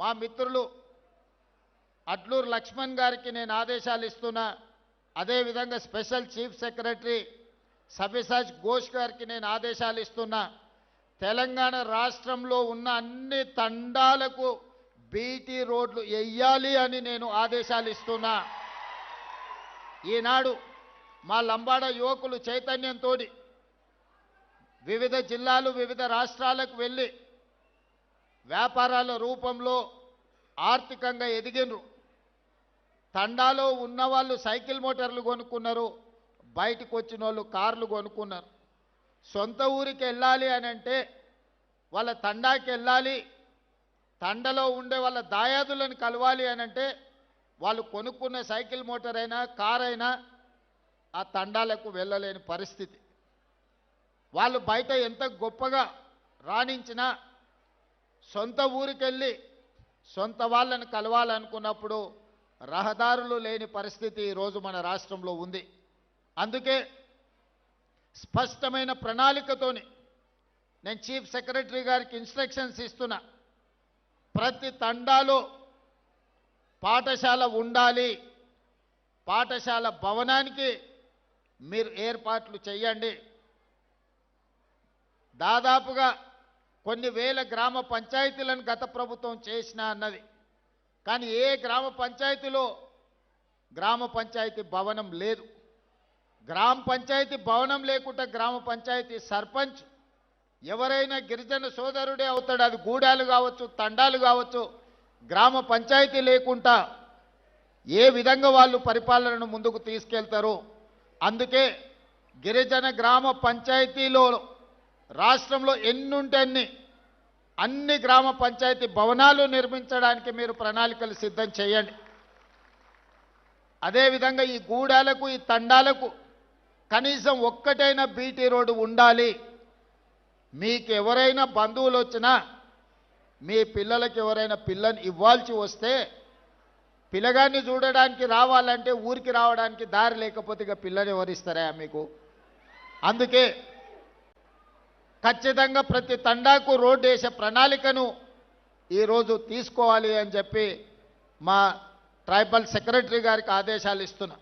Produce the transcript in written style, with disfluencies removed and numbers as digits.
మా మిత్రులు అడ్లూరు లక్ష్మణ్ గారికి నేను ఆదేశాలు ఇస్తున్నా. అదేవిధంగా స్పెషల్ చీఫ్ సెక్రటరీ సవ్యసాచ్ ఘోష్ గారికి నేను ఆదేశాలు ఇస్తున్నా. తెలంగాణ రాష్ట్రంలో ఉన్న అన్ని తండాలకు బీటీ రోడ్లు వెయ్యాలి అని నేను ఆదేశాలు ఇస్తున్నా. ఈనాడు మా లంబాడ యువకులు చైతన్యంతో వివిధ జిల్లాలు వివిధ రాష్ట్రాలకు వెళ్ళి వ్యాపారాల రూపంలో ఆర్థికంగా ఎదిగినరు. తండాలో ఉన్నవాళ్ళు సైకిల్ మోటార్లు కొనుక్కున్నారు, బయటకు వచ్చిన వాళ్ళు కార్లు కొనుక్కున్నారు. సొంత ఊరికి వెళ్ళాలి అని అంటే వాళ్ళ తండాకి వెళ్ళాలి, తండలో ఉండే వాళ్ళ దాయాదులను కలవాలి అని అంటే వాళ్ళు కొనుక్కున్న సైకిల్ మోటార్ అయినా కార్ అయినా ఆ తండాలకు వెళ్ళలేని పరిస్థితి. వాళ్ళు బయట ఎంత గొప్పగా రాణించినా సొంత ఊరికెళ్ళి సొంత వాళ్ళని కలవాలనుకున్నప్పుడు రహదారులు లేని పరిస్థితి ఈరోజు మన రాష్ట్రంలో ఉంది. అందుకే స్పష్టమైన ప్రణాళికతోని నేను చీఫ్ సెక్రటరీ గారికి ఇన్స్ట్రక్షన్స్ ఇస్తున్నా. ప్రతి తండాలో పాఠశాల ఉండాలి, పాఠశాల భవనానికి మీరు ఏర్పాట్లు చేయండి. దాదాపుగా కొన్ని వేల గ్రామ పంచాయతీలను గత ప్రభుత్వం చేసినా అన్నది, కానీ ఏ గ్రామ పంచాయతీలో గ్రామ పంచాయతీ భవనం లేదు. గ్రామ పంచాయతీ భవనం లేకుండా గ్రామ పంచాయతీ సర్పంచ్ ఎవరైనా గిరిజన సోదరుడే అవుతాడు. అది గూడాలు కావచ్చు, తండాలు కావచ్చు. గ్రామ పంచాయతీ లేకుండా ఏ విధంగా వాళ్ళు పరిపాలనను ముందుకు తీసుకెళ్తారు? అందుకే గిరిజన గ్రామ పంచాయతీలో రాష్ట్రంలో ఎన్నుంటే అన్ని గ్రామ పంచాయతీ భవనాలు నిర్మించడానికి మీరు ప్రణాళికలు సిద్ధం చేయండి. అదేవిధంగా ఈ గూడాలకు ఈ తండాలకు కనీసం ఒక్కటైనా బీటీ రోడ్డు ఉండాలి. మీకు ఎవరైనా బంధువులు వచ్చినా మీ పిల్లలకి ఎవరైనా పిల్లని ఇవ్వాల్సి వస్తే పిల్లగాన్ని చూడడానికి రావాలంటే ఊరికి రావడానికి దారి లేకపోతే ఇక పిల్లని ఎవరిస్తారా మీకు? అందుకే ఖచ్చితంగా ప్రతి తండాకు రోడ్డు వేసే ప్రణాళికను ఈరోజు తీసుకోవాలి అని చెప్పి మా ట్రైబల్ సెక్రటరీ గారికి ఆదేశాలు ఇస్తున్నా.